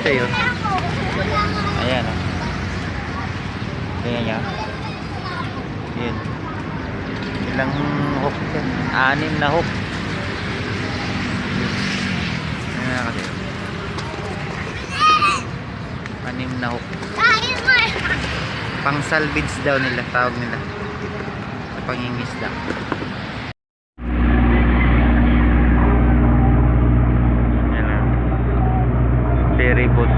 Kasi yun. Ayan o. Ayan niya. Ayan. Ilang hook yan? 6 na hook. Ayan kasi. 6 na hook. Pang salvage daw nila. Tawag nila. Sa pangingisda. Ferry boat.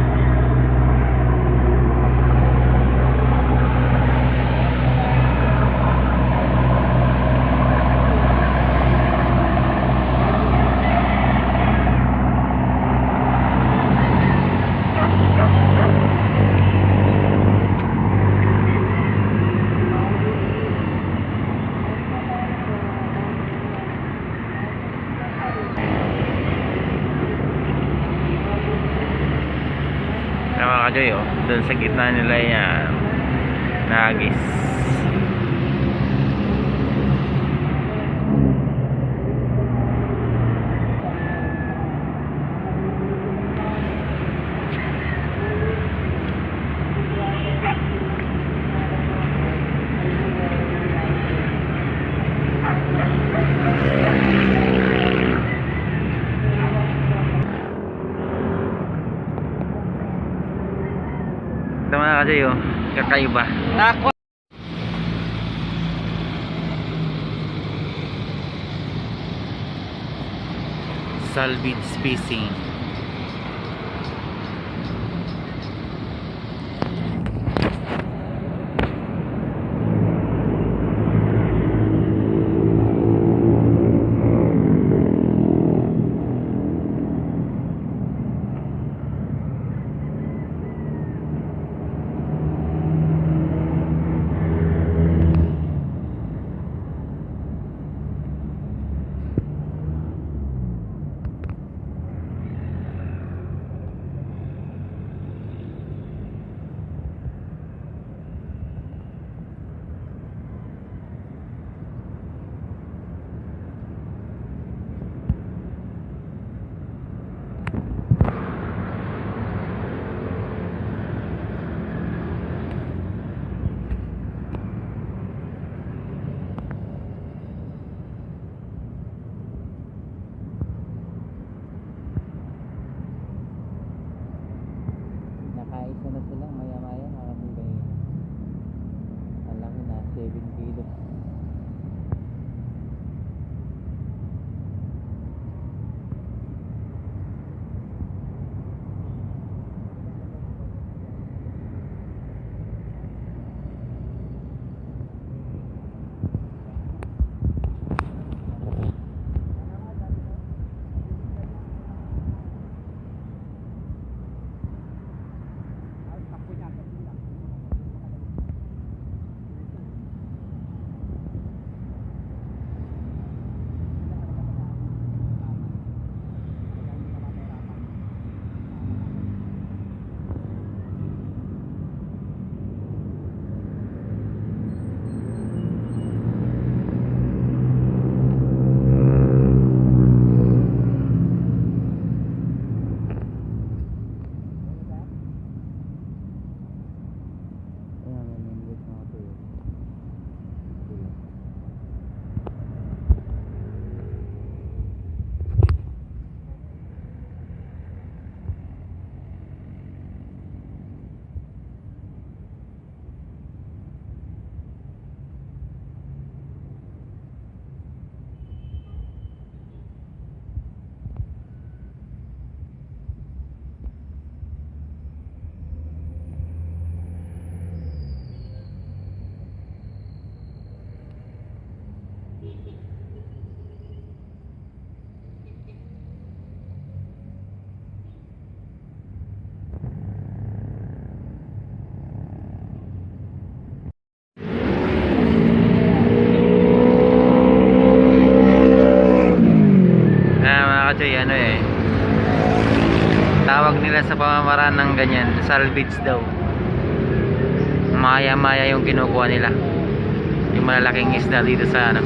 Mga kajoy, oh, doon sa gitna nila yan nagis. Ito mga kajoy, oh, kakaiba. Salvage fishing. Nakaisa na sila maya-maya, nakatibay. Ang laki na 7 kilos. Tawag nila sa pamamaraan ng ganyan, salvage daw. Maya-maya yung kinukuha nila. Yung malalaking isda dito sa ano.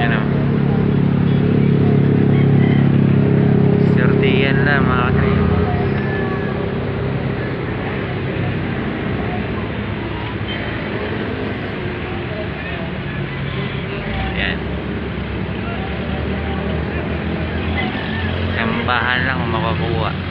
Yan o. bahan lang kung makakuha.